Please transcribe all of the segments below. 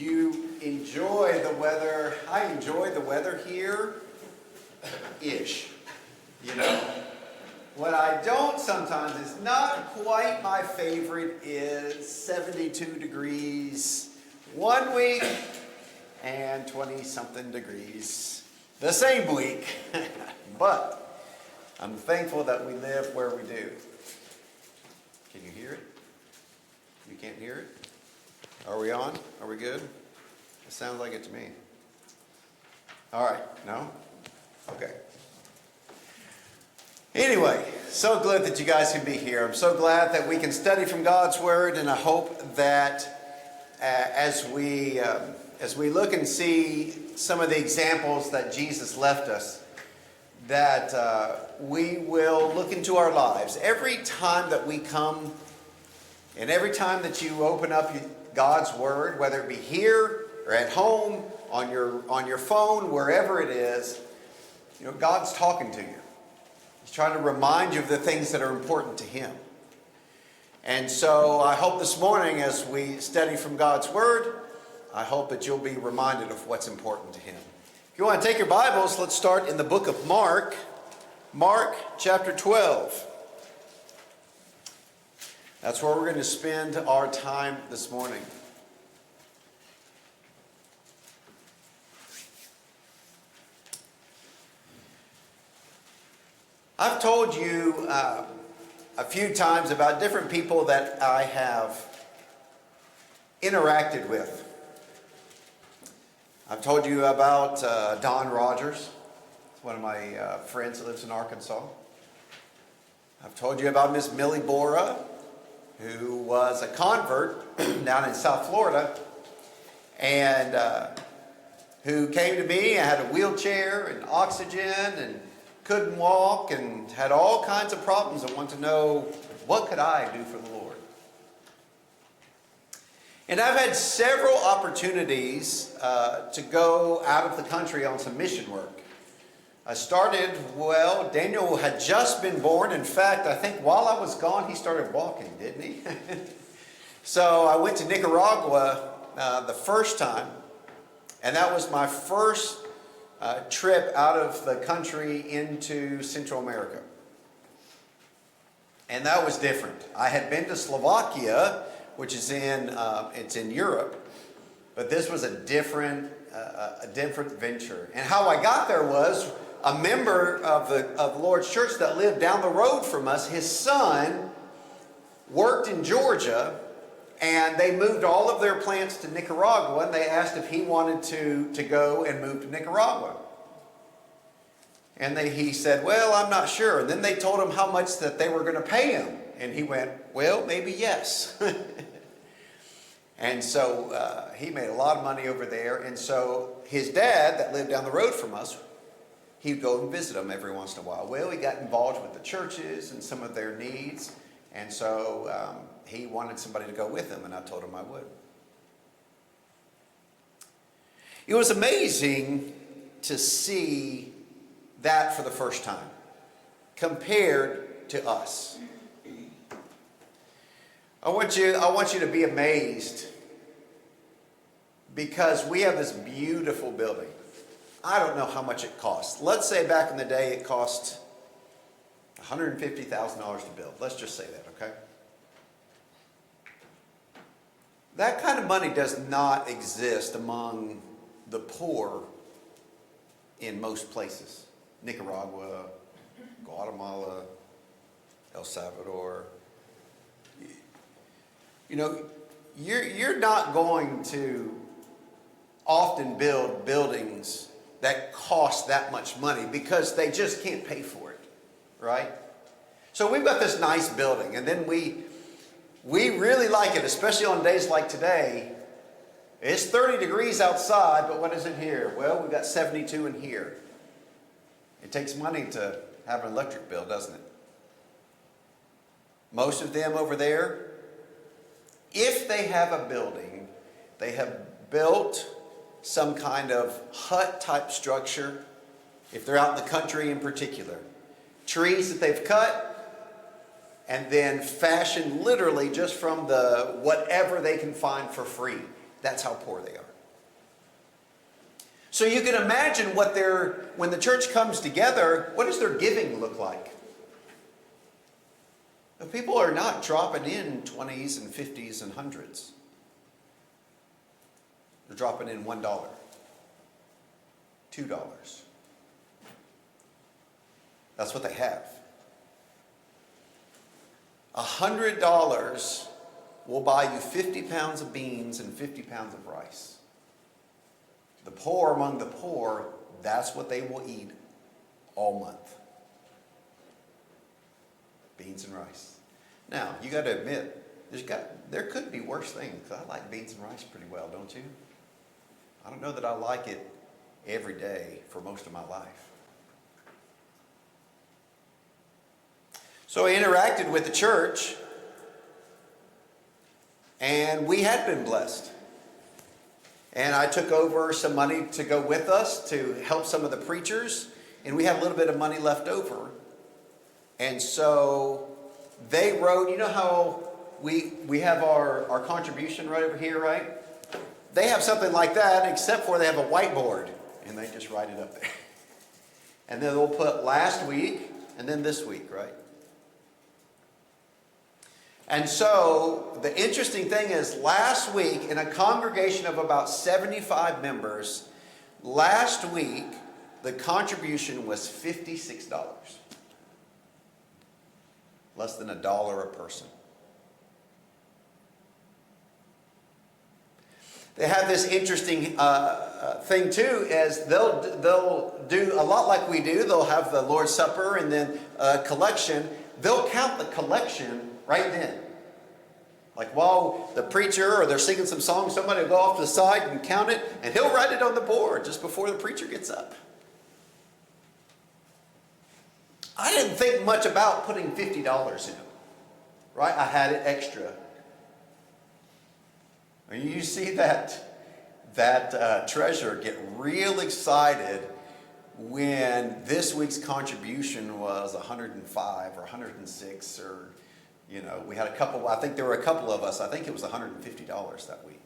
you enjoy the weather. I enjoy the weather here-ish, you know. What I don't sometimes is not quite my favorite is 72 degrees one week and 20-something degrees the same week. But I'm thankful that we live where we do. Can you hear it? You can't hear it? Are we on? Are we good? It sounds like it to me. All right. No? Okay. Anyway, so glad that you guys can be here. I'm so glad that we can study from God's Word, and I hope that as we look and see some of the examples that Jesus left us, that we will look into our lives. Every time that we come, and every time that you open up God's Word, whether it be here or at home, on your phone, wherever it is, you know, God's talking to you. He's trying to remind you of the things that are important to Him. And so I hope this morning as we study from God's Word, I hope that you'll be reminded of what's important to Him. If you want to take your Bibles, let's start in the book of Mark. Mark chapter 12. That's where we're going to spend our time this morning. I've told you a few times about different people that I have interacted with. I've told you about Don Rogers, one of my friends that lives in Arkansas. I've told you about Miss Millie Bora, who was a convert down in South Florida, and who came to me and had a wheelchair and oxygen and couldn't walk and had all kinds of problems and wanted to know, what could I do for the Lord? And I've had several opportunities to go out of the country on some mission work. I started, well, Daniel had just been born. In fact, I think while I was gone, he started walking, didn't he? So I went to Nicaragua the first time, and that was my first trip out of the country into Central America. And that was different. I had been to Slovakia, which is it's in Europe, but this was a different venture. And how I got there was a member of the Lord's church that lived down the road from us. His son worked in Georgia, and they moved all of their plants to Nicaragua, and they asked if he wanted to go and move to Nicaragua. And he said, well, I'm not sure. And then they told him how much that they were going to pay him. And he went, well, maybe yes. And so he made a lot of money over there. And so his dad, that lived down the road from us, he'd go and visit them every once in a while. Well, he got involved with the churches and some of their needs. And so he wanted somebody to go with him, and I told him I would. It was amazing to see that for the first time compared to us. I want you to be amazed because we have this beautiful building. I don't know how much it costs. Let's say back in the day it cost $150,000 to build. Let's just say that, okay? That kind of money does not exist among the poor in most places. Nicaragua, Guatemala, El Salvador. You know, you're not going to often build buildings that cost that much money because they just can't pay for it, right? So we've got this nice building, and then we really like it, especially on days like today. It's 30 degrees outside, but what is it here? Well, we've got 72 in here. It takes money to have an electric bill, doesn't it? Most of them over there, if they have a building, they have built some kind of hut-type structure, if they're out in the country in particular. Trees that they've cut and then fashioned literally just from the whatever they can find for free. That's how poor they are. So you can imagine when the church comes together, what does their giving look like? The people are not dropping in 20s and 50s and hundreds. They're dropping in $1, $2. That's what they have. $100 will buy you 50 pounds of beans and 50 pounds of rice. The poor among the poor, that's what they will eat all month. Beans and rice. Now, you got to admit, there could be worse things. I like beans and rice pretty well, don't you? I don't know that I like it every day for most of my life. So I interacted with the church, and we had been blessed. And I took over some money to go with us to help some of the preachers, and we had a little bit of money left over. And so they wrote, you know how we have our contribution right over here, right? They have something like that, except for they have a whiteboard, and they just write it up there. And then they'll put last week, and then this week, right? And so the interesting thing is, last week, in a congregation of about 75 members, last week, the contribution was $56. Less than $1 a person. They have this interesting thing too, as they'll do a lot like we do. They'll have the Lord's Supper and then a collection. They'll count the collection right then. Like while the preacher or they're singing some songs, somebody will go off to the side and count it, and he'll write it on the board just before the preacher gets up. I didn't think much about putting $50 in, right? I had it extra. And you see that treasurer get real excited when this week's contribution was 105 or 106, or we had a couple. I think there were a couple of us. I think it was $150 that week.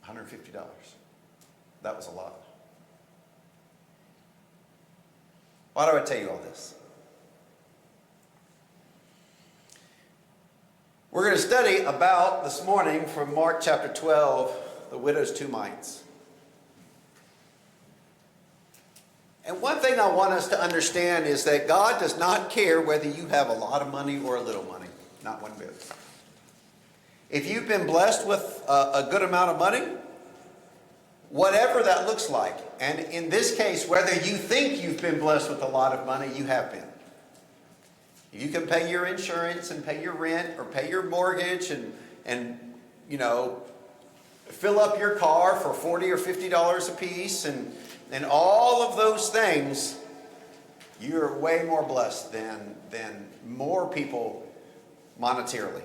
$150. That was a lot. Why do I tell you all this? We're going to study about, this morning, from Mark chapter 12, the widow's 2 mites. And one thing I want us to understand is that God does not care whether you have a lot of money or a little money. Not one bit. If you've been blessed with a good amount of money, whatever that looks like, and in this case, whether you think you've been blessed with a lot of money, you have been. You can pay your insurance and pay your rent or pay your mortgage and fill up your car for $40 or $50 a piece and all of those things. You're way more blessed than more people monetarily.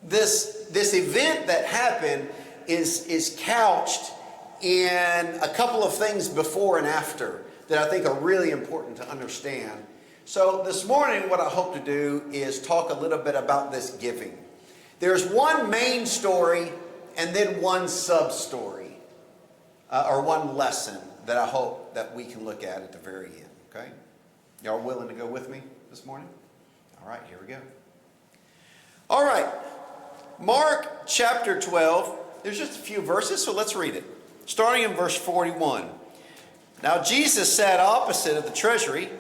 This event that happened is couched in a couple of things before and after that I think are really important to understand. So this morning, what I hope to do is talk a little bit about this giving. There's one main story and then one sub-story, or one lesson that I hope that we can look at the very end, okay? Y'all willing to go with me this morning? All right, here we go. All right, Mark chapter 12, there's just a few verses, so let's read it. Starting in verse 41. Now Jesus sat opposite of the treasury,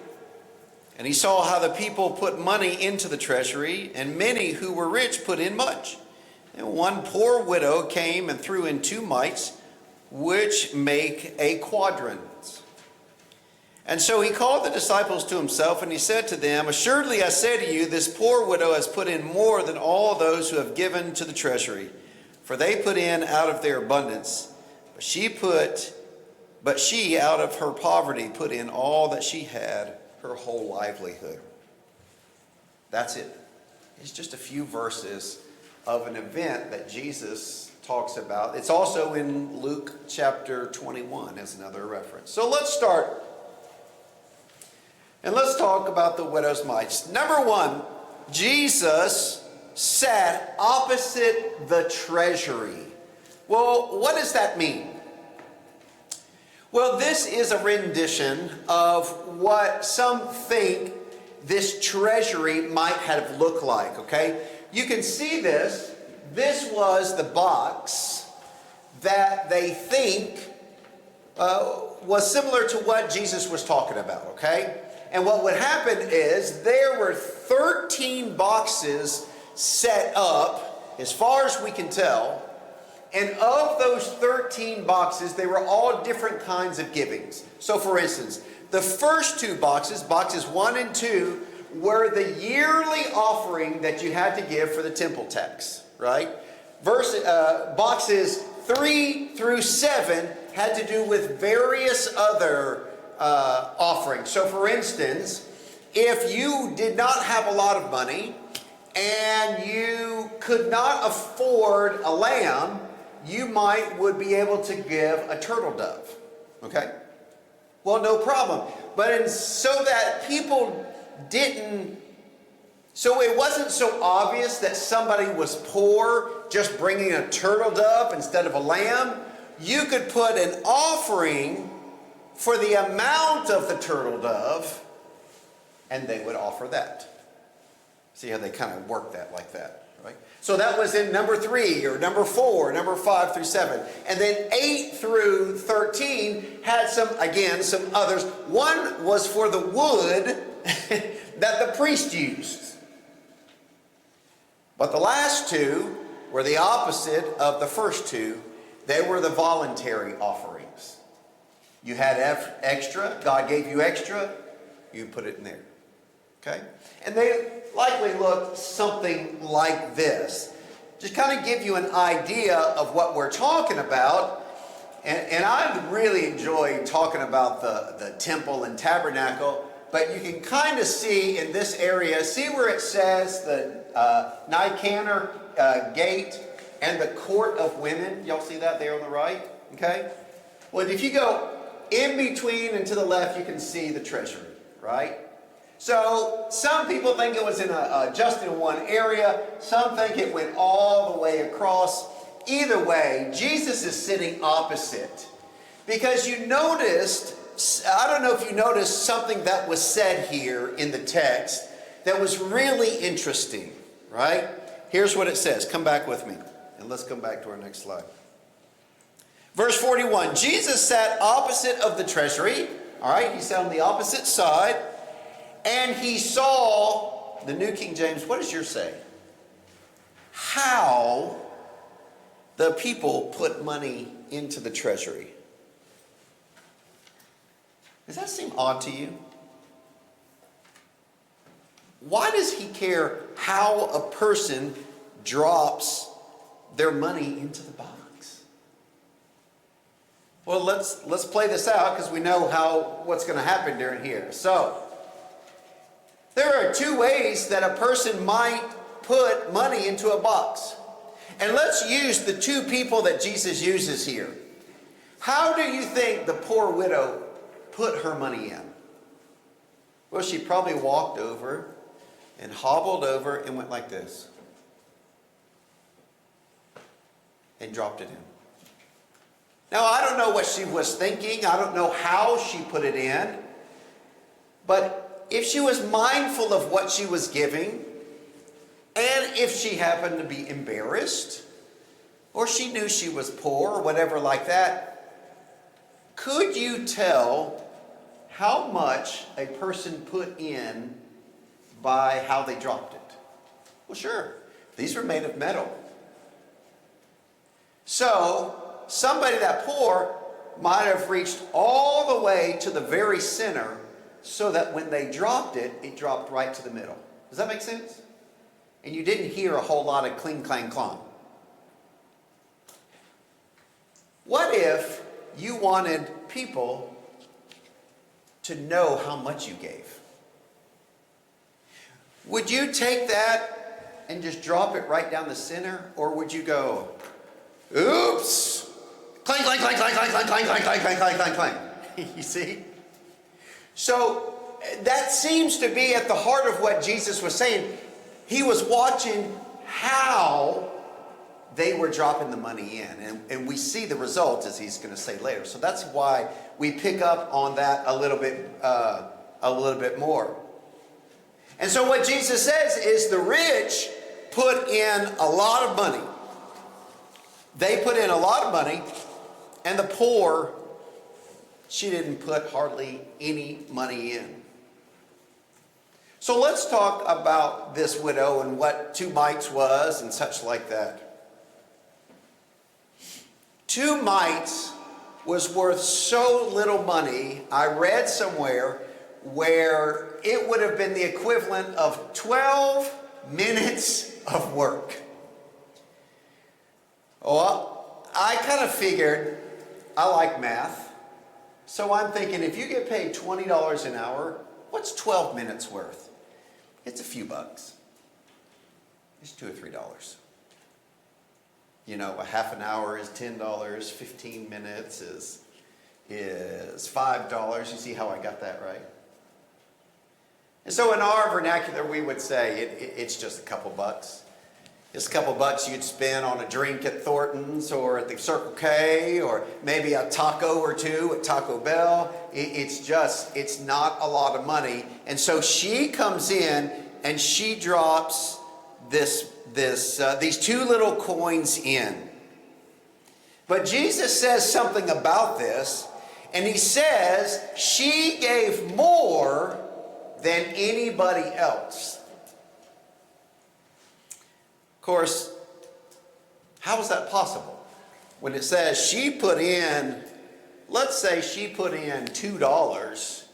and he saw how the people put money into the treasury, and many who were rich put in much. And one poor widow came and threw in 2 mites, which make a quadrans. And so he called the disciples to himself, and he said to them, Assuredly I say to you, this poor widow has put in more than all those who have given to the treasury. For they put in out of their abundance, but she out of her poverty put in all that she had, her whole livelihood. That's it. It's just a few verses of an event that Jesus talks about. It's also in Luke chapter 21 as another reference. So let's start. And let's talk about the widow's mites. Number one, Jesus sat opposite the treasury. Well, what does that mean? Well, this is a rendition of what some think this treasury might have looked like, okay? You can see this. This was the box that they think was similar to what Jesus was talking about, okay? And what would happen is there were 13 boxes set up, as far as we can tell. And of those 13 boxes, they were all different kinds of givings. So for instance, the first two boxes, boxes 1 and 2, were the yearly offering that you had to give for the temple tax, right? Boxes 3 through 7 had to do with various other offerings. So for instance, if you did not have a lot of money and you could not afford a lamb, you would be able to give a turtle dove. Okay? Well, no problem. But so that people so it wasn't so obvious that somebody was poor just bringing a turtle dove instead of a lamb, you could put an offering for the amount of the turtle dove, and they would offer that. See how they kind of work that like that, right? So that was in number 3 or number 4, number 5 through 7. And then 8 through 13 had some others. One was for the wood that the priest used. But the last two were the opposite of the first two. They were the voluntary offerings. You had extra, God gave you extra, you put it in there. Okay? And they likely looked something like this. Just kind of give you an idea of what we're talking about. And I really enjoy talking about the temple and tabernacle, but you can kind of see in this area, see where it says the Nicanor gate and the court of women. Y'all see that there on the right? Okay? Well, if you go in between and to the left, you can see the treasury, right? So some people think it was in just in one area. Some think it went all the way across. Either way, Jesus is sitting opposite. Because you noticed, I don't know if you noticed something that was said here in the text that was really interesting, right? Here's what it says. Come back with me. And let's come back to our next slide. Verse 41, Jesus sat opposite of the treasury. All right, he sat on the opposite side. And he saw, the New King James, what does yours say? How the people put money into the treasury. Does that seem odd to you? Why does he care how a person drops their money into the box? Well, let's play this out because we know what's going to happen during here. So, there are 2 ways that a person might put money into a box. And let's use the 2 people that Jesus uses here. How do you think the poor widow put her money in? Well, she probably walked over and hobbled over and went like this. And dropped it in. Now, I don't know what she was thinking. I don't know how she put it in. But if she was mindful of what she was giving, and if she happened to be embarrassed, or she knew she was poor, or whatever like that, could you tell how much a person put in by how they dropped it? Well, sure. These were made of metal. So, somebody that poor might have reached all the way to the very center so that when they dropped it, it dropped right to the middle. Does that make sense? And you didn't hear a whole lot of cling, clang, clong. What if you wanted people to know how much you gave? Would you take that and just drop it right down the center? Or would you go, oops, clang, clang, clang, clang, clang, clang, clang, clang, clang, clang, clang, clang, clang. You see? So that seems to be at the heart of what Jesus was saying. He was watching how they were dropping the money in. And we see the result, as he's going to say later. So that's why we pick up on that a little bit more. And so what Jesus says is the rich put in a lot of money. They put in a lot of money, and the poor, she didn't put hardly any money in. So let's talk about this widow and what 2 mites was and such like that. 2 mites was worth so little money, I read somewhere, where it would have been the equivalent of 12 minutes of work. Well, I kind of figured, I like math, so I'm thinking if you get paid $20 an hour, what's 12 minutes worth? It's a few bucks. It's $2 or $3. You know, a half an hour is $10, 15 minutes is $5. You see how I got that right? And so in our vernacular, we would say it's just a couple bucks. It's a couple bucks you'd spend on a drink at Thornton's or at the Circle K or maybe a taco or two at Taco Bell. It's not a lot of money. And so she comes in and she drops these 2 little coins in. But Jesus says something about this, and he says she gave more than anybody else. Of course, how is that possible? When it says she put in, let's say she put in $2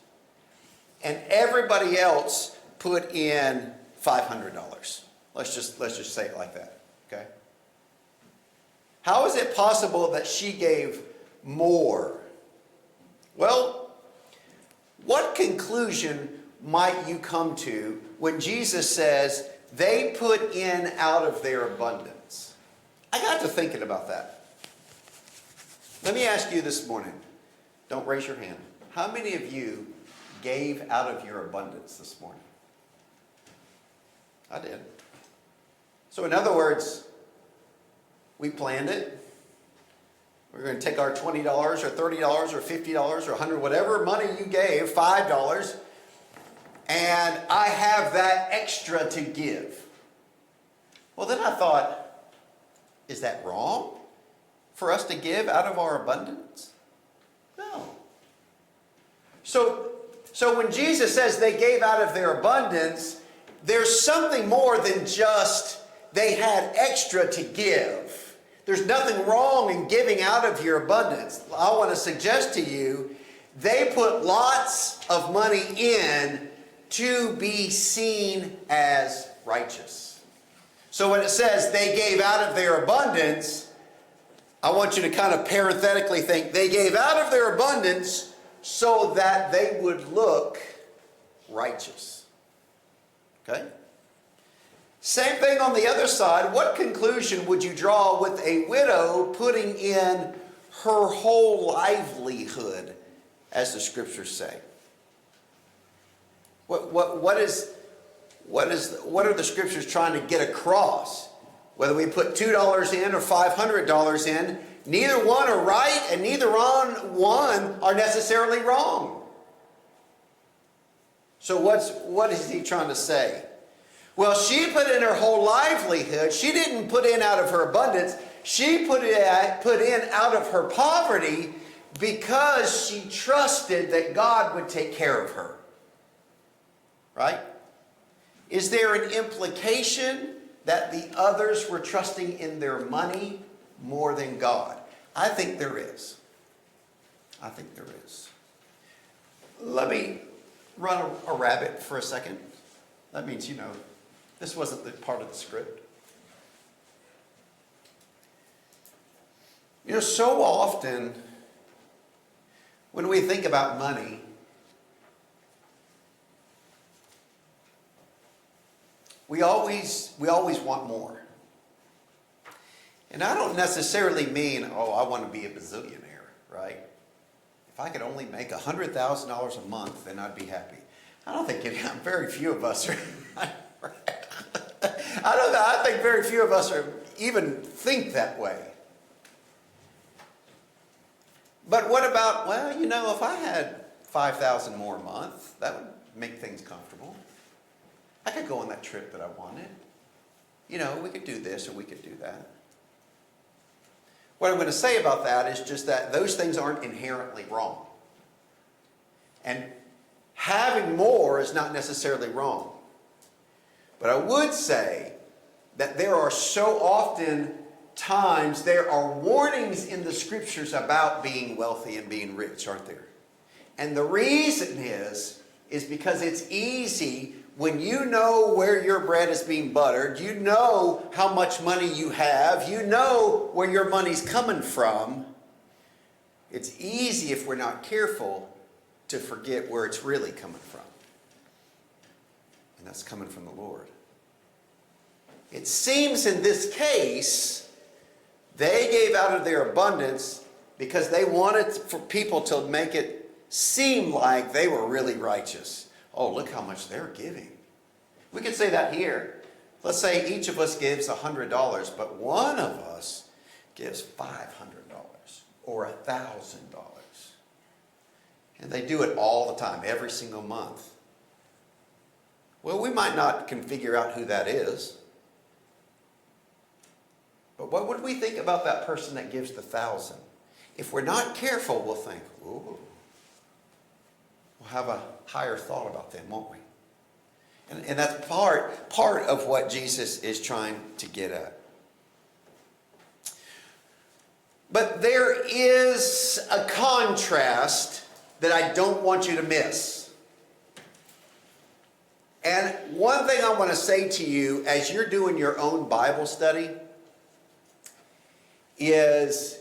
and everybody else put in $500. Let's just say it like that, okay? How is it possible that she gave more? Well, what conclusion might you come to when Jesus says they put in out of their abundance? I got to thinking about that. Let me ask you this morning. Don't raise your hand. How many of you gave out of your abundance this morning? I did. So in other words, we planned it. We're going to take our $20 or $30 or $50 or $100, whatever money you gave, $5, and I have that extra to give. Well, then I thought, is that wrong for us to give out of our abundance? No. So when Jesus says they gave out of their abundance, there's something more than just they had extra to give. There's nothing wrong in giving out of your abundance. I want to suggest to you, they put lots of money in to be seen as righteous. So when it says they gave out of their abundance, I want you to kind of parenthetically think they gave out of their abundance so that they would look righteous. Okay? Same thing on the other side. What conclusion would you draw with a widow putting in her whole livelihood, as the scriptures say? What are the scriptures trying to get across? Whether we put $2 in or $500 in, neither one are right and neither one are necessarily wrong. So what is he trying to say? Well, she put in her whole livelihood. She didn't put in out of her abundance. She put in out of her poverty because she trusted that God would take care of her. Right? Is there an implication that the others were trusting in their money more than God? I think there is. I think there is. Let me run a rabbit for a second. That means, this wasn't the part of the script. So often when we think about money, we always want more. And I don't necessarily mean, I want to be a bazillionaire, right? If I could only make $100,000 a month, then I'd be happy. I don't think very few of us are. I I think very few of us even think that way. But what about, well, you know, if I had 5,000 more a month, that would make things comfortable. I could go on that trip that I wanted. You know, we could do this or we could do that. What I'm going to say about that is just that those things aren't inherently wrong. And having more is not necessarily wrong. But I would say that there are so often times there are warnings in the scriptures about being wealthy and being rich, aren't there? And the reason is because it's easy when you know where your bread is being buttered, you know how much money you have, you know where your money's coming from. It's easy, if we're not careful, to forget where it's really coming from. And that's coming from the Lord. It seems in this case, they gave out of their abundance because they wanted for people to make it seem like they were really righteous. Oh, look how much they're giving. We could say that here. Let's say each of us gives $100, but one of us gives $500 or $1,000. And they do it all the time, every single month. Well, we might not can figure out who that is. But what would we think about that person that gives the 1,000? If we're not careful, we'll think, ooh. We'll have a higher thought about them, won't we? And that's part of what Jesus is trying to get at. But there is a contrast that I don't want you to miss. And one thing I want to say to you as you're doing your own Bible study is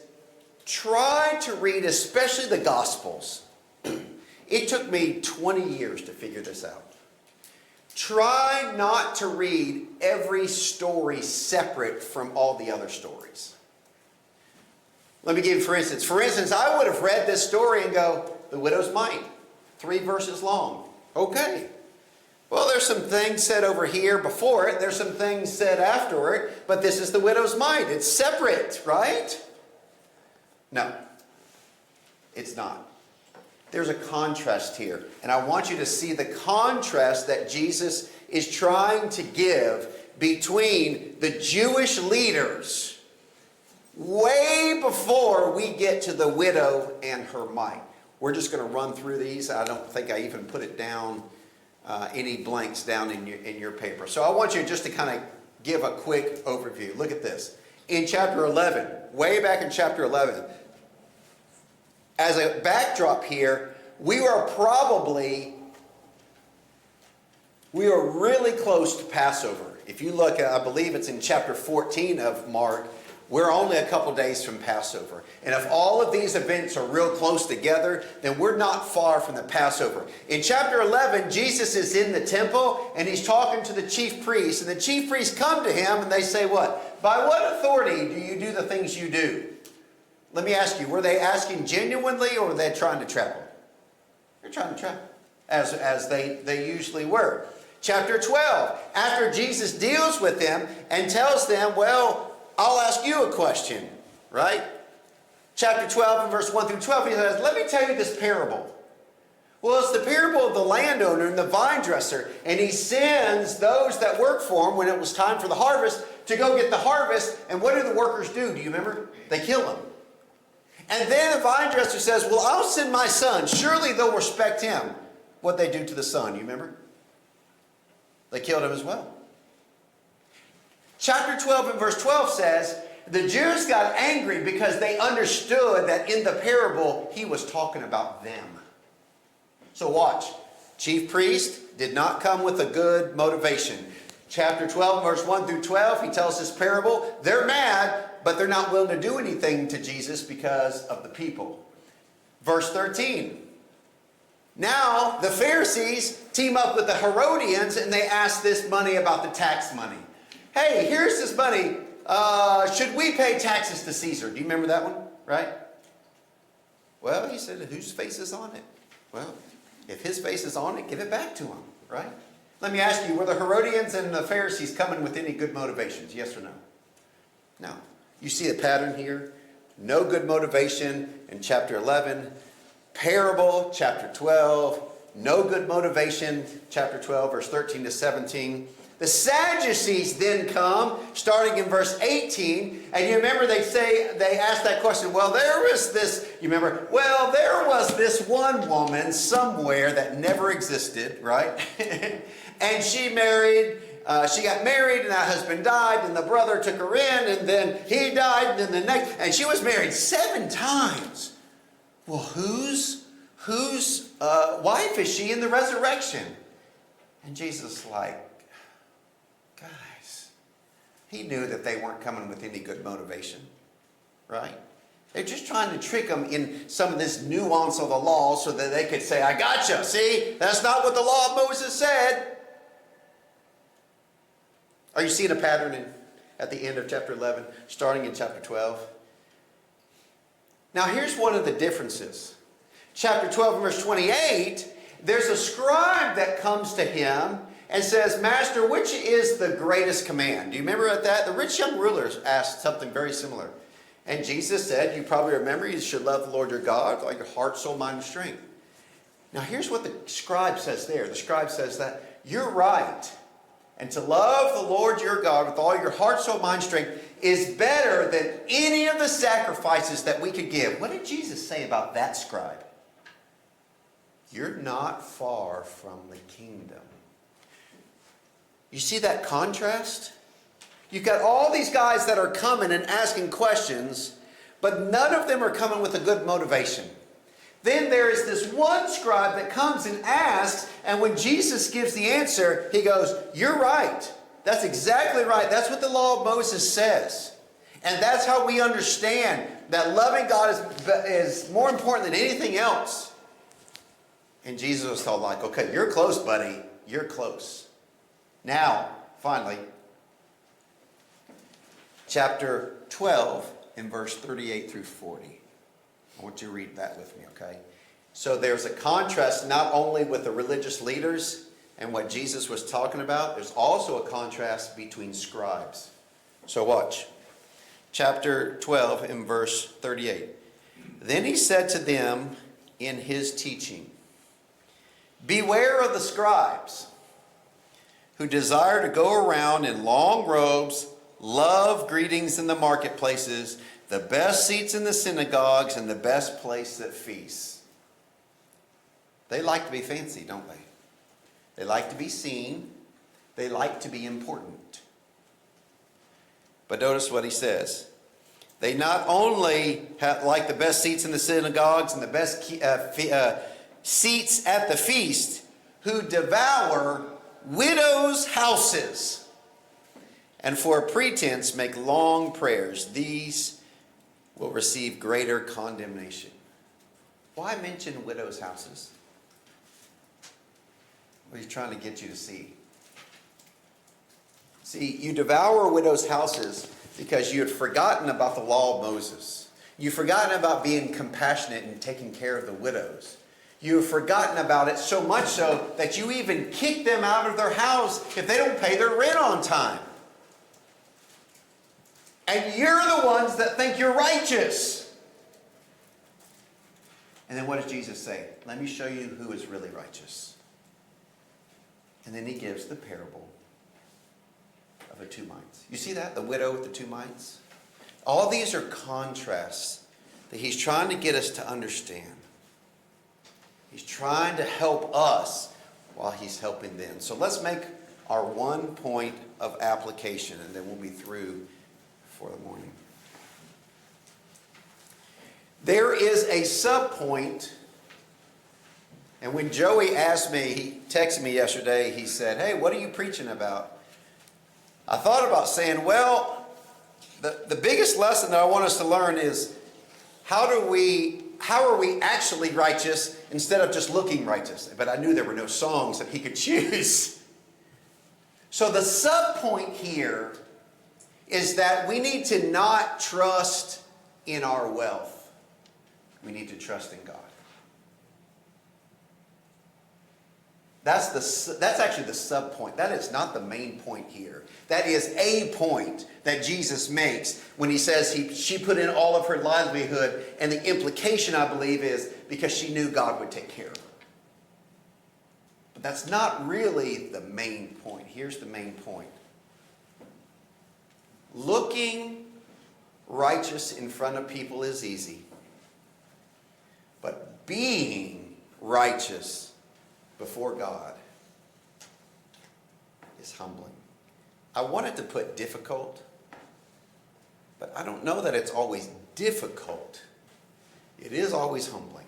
try to read, especially the Gospels. It took me 20 years to figure this out. Try not to read every story separate from all the other stories. Let me give you for instance. For instance, I would have read this story and go, the widow's mite, 3 verses long. Okay. Well, there's some things said over here before it. There's some things said after it. But this is the widow's mite. It's separate, right? No. It's not. There's a contrast here. And I want you to see the contrast that Jesus is trying to give between the Jewish leaders way before we get to the widow and her mite. We're just going to run through these. I don't think I even put it down, any blanks down in your paper. So I want you just to kind of give a quick overview. Look at this. In chapter 11, way back in chapter 11, as a backdrop here, we are really close to Passover. If you look, I believe it's in chapter 14 of Mark, we're only a couple days from Passover. And if all of these events are real close together, then we're not far from the Passover. In chapter 11, Jesus is in the temple and he's talking to the chief priests. And the chief priests come to him and they say what? By what authority do you do the things you do? Let me ask you, were they asking genuinely or were they trying to trap him? They're trying to trap him, as they usually were. Chapter 12, after Jesus deals with them and tells them, well, I'll ask you a question, right? Chapter 12 and verse 1 through 12, he says, let me tell you this parable. Well, it's the parable of the landowner and the vine dresser, and he sends those that work for him when it was time for the harvest to go get the harvest, and what do the workers do? Do you remember? They kill him. And then the vine dresser says, well, I'll send my son. Surely they'll respect him. What'd they do to the son? You remember? They killed him as well. Chapter 12 and verse 12 says, the Jews got angry because they understood that in the parable, he was talking about them. So watch. Chief priest did not come with a good motivation. Chapter 12, verse 1 through 12, he tells this parable. They're mad, but they're not willing to do anything to Jesus because of the people. Verse 13. Now, the Pharisees team up with the Herodians and they ask this money about the tax money. Hey, here's this money. Should we pay taxes to Caesar? Do you remember that one? Right? Well, he said, whose face is on it? Well, if his face is on it, give it back to him. Right? Let me ask you, were the Herodians and the Pharisees coming with any good motivations? Yes or no? No. You see a pattern here? No good motivation in chapter 11. Parable, chapter 12. No good motivation, chapter 12, verse 13 to 17. The Sadducees then come, starting in verse 18. And you remember they asked that question, well, there was this one woman somewhere that never existed, right? And she got married, and that husband died, and the brother took her in, and then he died, and then the next, and she was married 7 times. Well, whose wife is she in the resurrection? And Jesus like, guys, he knew that they weren't coming with any good motivation, right? They're just trying to trick them in some of this nuance of the law so that they could say, I gotcha, see? That's not what the law of Moses said. Are you seeing a pattern at the end of chapter 11, starting in chapter 12? Now here's one of the differences. Chapter 12 verse 28, there's a scribe that comes to him and says, Master, which is the greatest command? Do you remember that? The rich young rulers asked something very similar. And Jesus said, you probably remember, you should love the Lord your God with all your heart, soul, mind, and strength. Now here's what the scribe says there. The scribe says that you're right. And to love the Lord your God with all your heart, soul, mind, strength is better than any of the sacrifices that we could give. What did Jesus say about that scribe? You're not far from the kingdom. You see that contrast? You've got all these guys that are coming and asking questions, but none of them are coming with a good motivation. Then there is this one scribe that comes and asks, and when Jesus gives the answer, he goes, you're right. That's exactly right. That's what the law of Moses says. And that's how we understand that loving God is more important than anything else. And Jesus was told, like, okay, you're close, buddy. You're close. Now, finally, chapter 12 in verse 38 through 40. I want you to read that with me, okay? So there's a contrast not only with the religious leaders and what Jesus was talking about, there's also a contrast between scribes. So watch. Chapter 12 in verse 38. Then he said to them in his teaching, beware of the scribes who desire to go around in long robes, love greetings in the marketplaces, the best seats in the synagogues, and the best place at feasts. They like to be fancy, don't they? They like to be seen. They like to be important. But notice what he says. They not only like the best seats in the synagogues and the best seats at the feast, who devour widows' houses, and for a pretense make long prayers. These will receive greater condemnation. Why mention widows' houses? What he's trying to get you to see. See, you devour widows' houses because you had forgotten about the law of Moses. You've forgotten about being compassionate and taking care of the widows. You've forgotten about it so much so that you even kick them out of their house if they don't pay their rent on time. And you're the ones that think you're righteous. And then what does Jesus say? Let me show you who is really righteous. And then he gives the parable of the 2 mites. You see that? The widow with the 2 mites? All these are contrasts that he's trying to get us to understand. He's trying to help us while he's helping them. So let's make our 1 point of application, and then we'll be through for the morning. There is a subpoint, and when Joey asked me, he texted me yesterday, he said, hey, what are you preaching about? I thought about saying, well, the biggest lesson that I want us to learn is how are we actually righteous instead of just looking righteous? But I knew there were no songs that he could choose. So the subpoint here is that we need to not trust in our wealth. We need to trust in God. That's actually the sub point. That is not the main point here. That is a point that Jesus makes when he says she put in all of her livelihood, and the implication, I believe, is because she knew God would take care of her. But that's not really the main point. Here's the main point. Looking righteous in front of people is easy, but being righteous before God is humbling. I wanted to put difficult, but I don't know that it's always difficult. It is always humbling.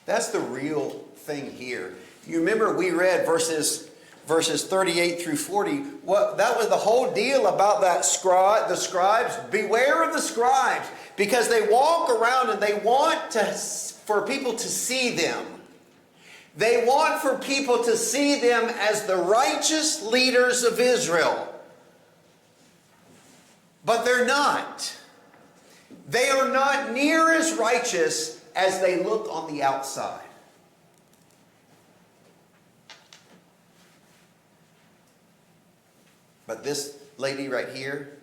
That's the real thing here. You remember we read verses 38 through 40. That was the whole deal about the scribes. Beware of the scribes, because they walk around and they want for people to see them. They want for people to see them as the righteous leaders of Israel. But they're not. They are not near as righteous as they look on the outside. But this lady right here,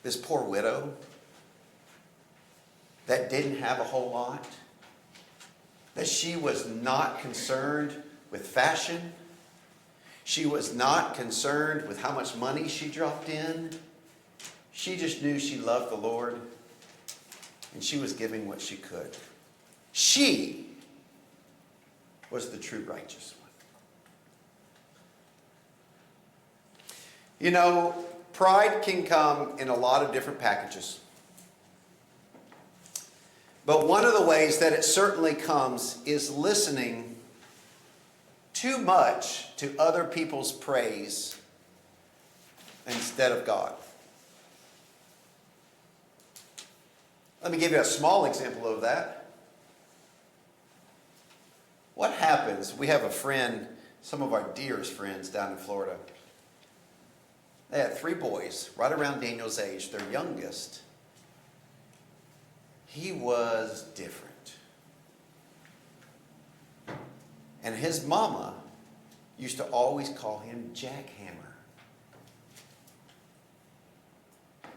this poor widow that didn't have a whole lot, that she was not concerned with fashion. She was not concerned with how much money she dropped in. She just knew she loved the Lord, and she was giving what she could. She was the true righteous one. You know, pride can come in a lot of different packages. But one of the ways that it certainly comes is listening too much to other people's praise instead of God. Let me give you a small example of that. What happens? We have a friend, some of our dearest friends down in Florida. They had 3 boys, right around Daniel's age. Their youngest, he was different. And his mama used to always call him Jackhammer,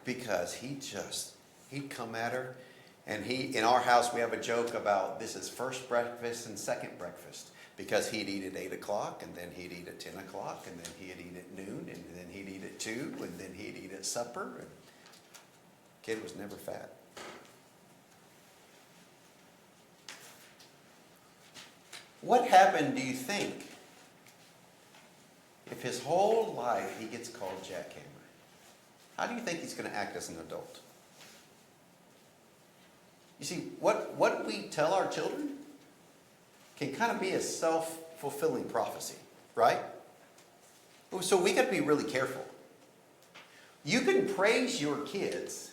because he'd come at her. And in our house, we have a joke about this is first breakfast and second breakfast, because he'd eat at 8 o'clock, and then he'd eat at 10 o'clock, and then he'd eat at noon, and then he'd eat at 2, and then he'd eat at supper. And kid was never fat. What happened, do you think, if his whole life he gets called Jackhammer? How do you think he's going to act as an adult? You see, what we tell our children can kind of be a self-fulfilling prophecy, right? So we got to be really careful. You can praise your kids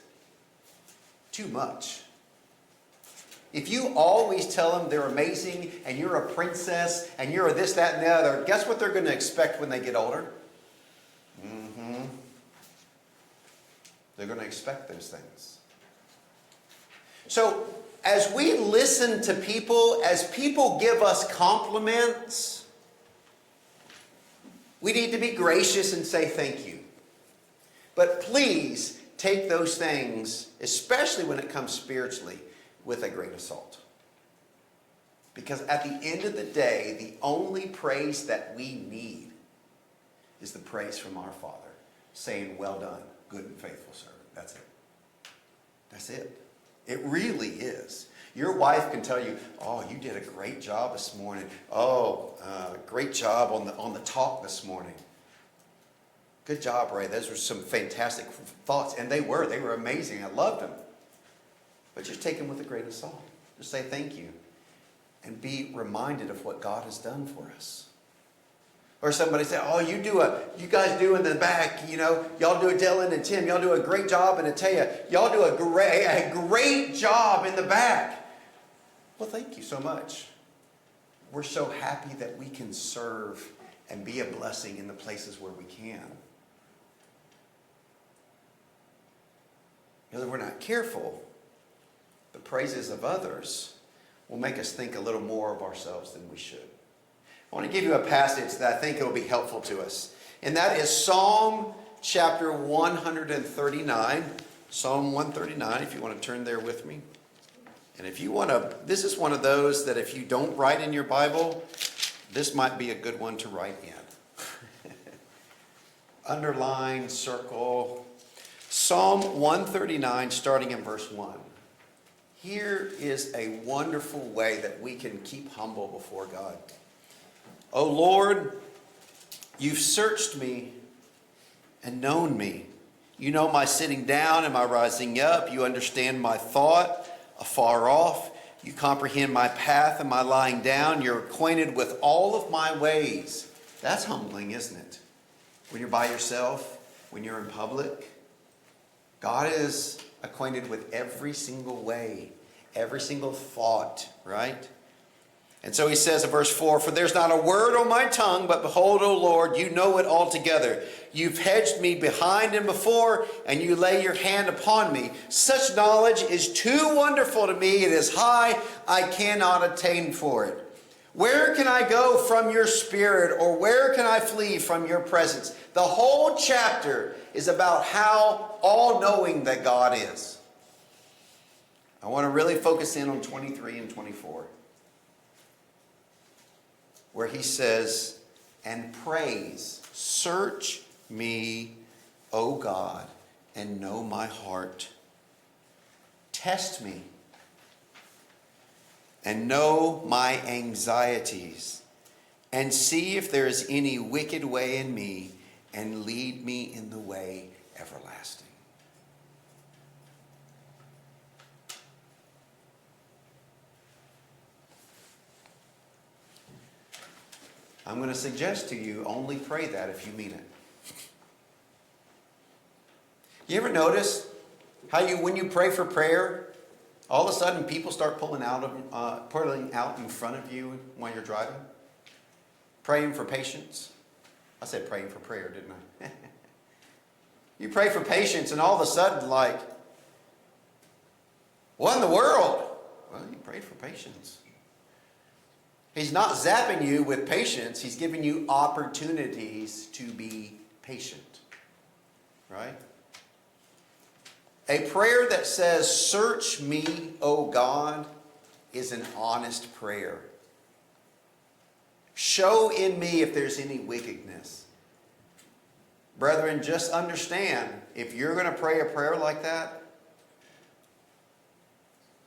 too much. If you always tell them they're amazing and you're a princess and you're a this, that, and the other, guess what they're going to expect when they get older? They're going to expect those things. So as we listen to people, as people give us compliments, we need to be gracious and say thank you. But please take those things, especially when it comes spiritually, with a grain of salt. Because at the end of the day, the only praise that we need is the praise from our Father, saying, well done, good and faithful servant. That's it. That's it. It really is. Your wife can tell you, oh, you did a great job this morning. Oh, great job on the talk this morning. Good job, Ray. Those were some fantastic thoughts. And they were amazing. I loved them. But just take them with a grain of salt. Just say thank you. And be reminded of what God has done for us. Or somebody say, oh, you guys do in the back, y'all do it, Dylan and Tim, y'all do a great job, and I tell you, y'all do a great job in the back. Well, thank you so much. We're so happy that we can serve and be a blessing in the places where we can. If we're not careful, the praises of others will make us think a little more of ourselves than we should. I want to give you a passage that I think will be helpful to us. And that is Psalm chapter 139. Psalm 139, if you want to turn there with me. And if you want to, this is one of those that if you don't write in your Bible, this might be a good one to write in. Underline, circle. Psalm 139, starting in verse 1. Here is a wonderful way that we can keep humble before God. O Lord, you've searched me and known me. You know my sitting down and my rising up. You understand my thought afar off. You comprehend my path and my lying down. You're acquainted with all of my ways. That's humbling, isn't it? When you're by yourself, when you're in public, God is acquainted with every single way, every single thought, right? And so he says in verse 4, for there's not a word on my tongue, but behold, O Lord, you know it altogether. You've hedged me behind and before, and you lay your hand upon me. Such knowledge is too wonderful to me. It is high. I cannot attain for it. Where can I go from your spirit, or where can I flee from your presence? The whole chapter is about how all-knowing that God is. I want to really focus in on 23 and 24. Where he says, and praise, search me, O God, and know my heart. Test me and know my anxieties, and see if there is any wicked way in me, and lead me in the way everlasting. I'm going to suggest to you, only pray that if you mean it. You ever notice how when you pray for prayer, all of a sudden people start pulling out in front of you while you're driving? Praying for patience. I said praying for prayer, didn't I? You pray for patience and all of a sudden like, what in the world? Well, you prayed for patience. He's not zapping you with patience. He's giving you opportunities to be patient. Right? A prayer that says, search me, O God, is an honest prayer. Show in me if there's any wickedness. Brethren, just understand, if you're going to pray a prayer like that,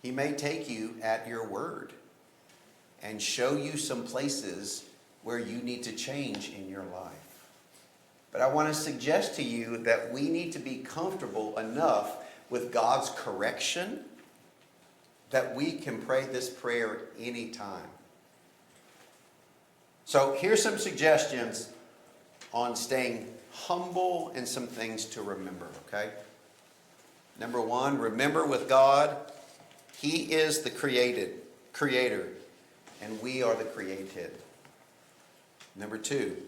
he may take you at your word and show you some places where you need to change in your life. But I want to suggest to you that we need to be comfortable enough with God's correction that we can pray this prayer anytime. So here's some suggestions on staying humble and some things to remember, okay? Number one, remember with God, he is the creator, and we are the created. Number two,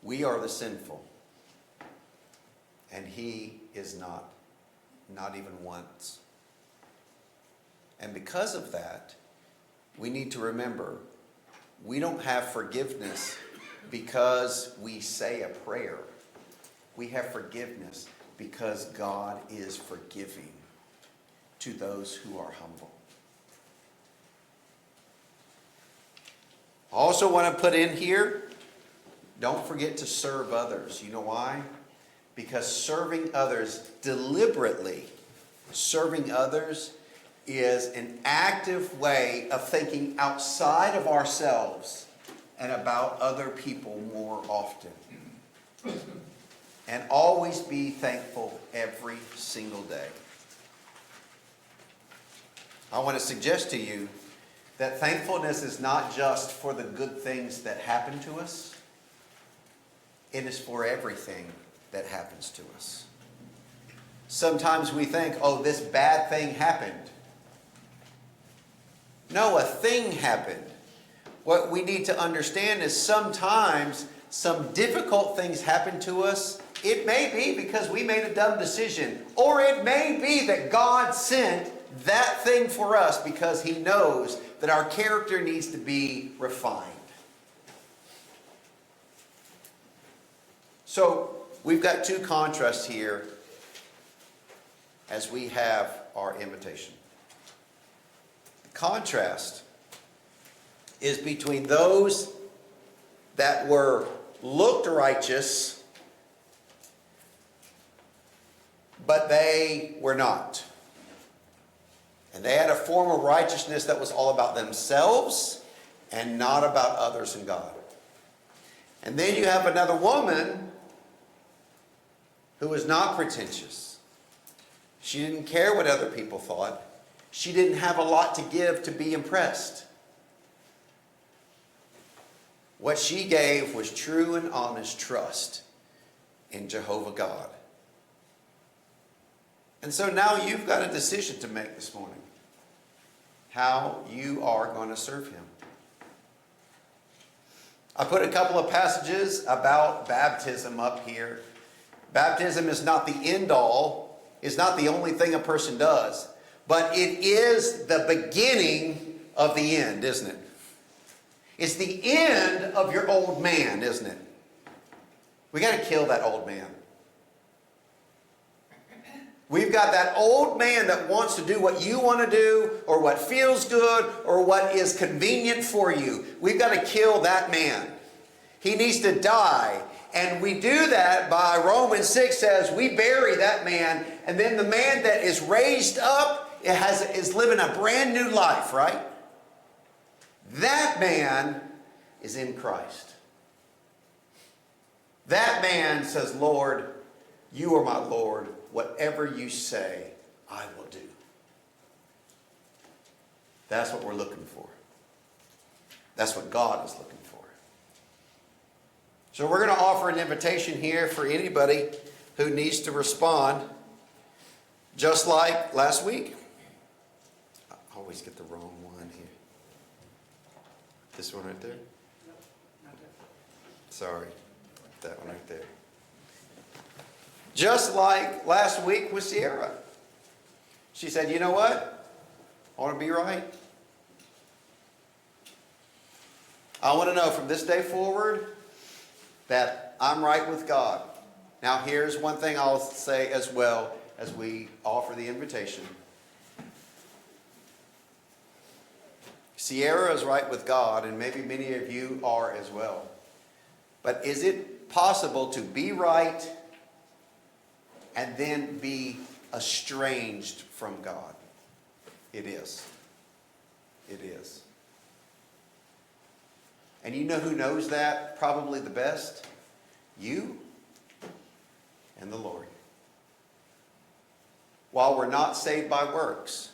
we are the sinful, and he is not even once. And because of that, we need to remember, we don't have forgiveness because we say a prayer. We have forgiveness because God is forgiving to those who are humble. I also want to put in here, don't forget to serve others. You know why? Because serving others deliberately, serving others is an active way of thinking outside of ourselves and about other people more often. And always be thankful every single day. I want to suggest to you that thankfulness is not just for the good things that happen to us. It is for everything that happens to us. Sometimes we think, oh, this bad thing happened. No, a thing happened. What we need to understand is sometimes some difficult things happen to us. It may be because we made a dumb decision, or it may be that God sent that thing for us because he knows that our character needs to be refined. So we've got two contrasts here as we have our invitation. The contrast is between those that looked righteous, but they were not. And they had a form of righteousness that was all about themselves and not about others and God. And then you have another woman who was not pretentious. She didn't care what other people thought. She didn't have a lot to give to be impressed. What she gave was true and honest trust in Jehovah God. And so now you've got a decision to make this morning. How you are going to serve him. I put a couple of passages about baptism up here. Baptism is not the end all. It's not the only thing a person does. But it is the beginning of the end, isn't it? It's the end of your old man, isn't it? We got to kill that old man. We've got that old man that wants to do what you want to do, or what feels good, or what is convenient for you. We've got to kill that man. He needs to die. And we do that by, Romans 6 says, we bury that man, and then the man that is raised up is living a brand new life, right? That man is in Christ. That man says, Lord, you are my Lord. Whatever you say, I will do. That's what we're looking for. That's what God is looking for. So we're going to offer an invitation here for anybody who needs to respond, just like last week. I always get the wrong one here. This one right there? No, not there. Sorry. That one right there. Just like last week with Sierra. She said, you know what? I want to be right. I want to know from this day forward that I'm right with God. Now here's one thing I'll say as well as we offer the invitation. Sierra is right with God, and maybe many of you are as well. But is it possible to be right and then be estranged from God? It is. It is. And you know who knows that probably the best? You and the Lord. While we're not saved by works,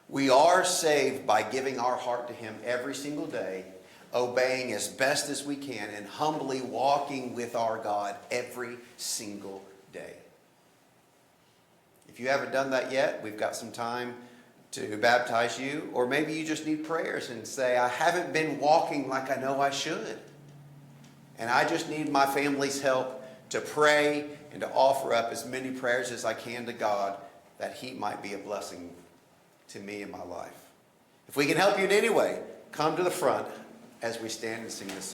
we are saved by giving our heart to him every single day, obeying as best as we can, and humbly walking with our God every single day. If you haven't done that yet, we've got some time to baptize you. Or maybe you just need prayers and say, I haven't been walking like I know I should. And I just need my family's help to pray and to offer up as many prayers as I can to God, that he might be a blessing to me in my life. If we can help you in any way, come to the front as we stand and sing this song.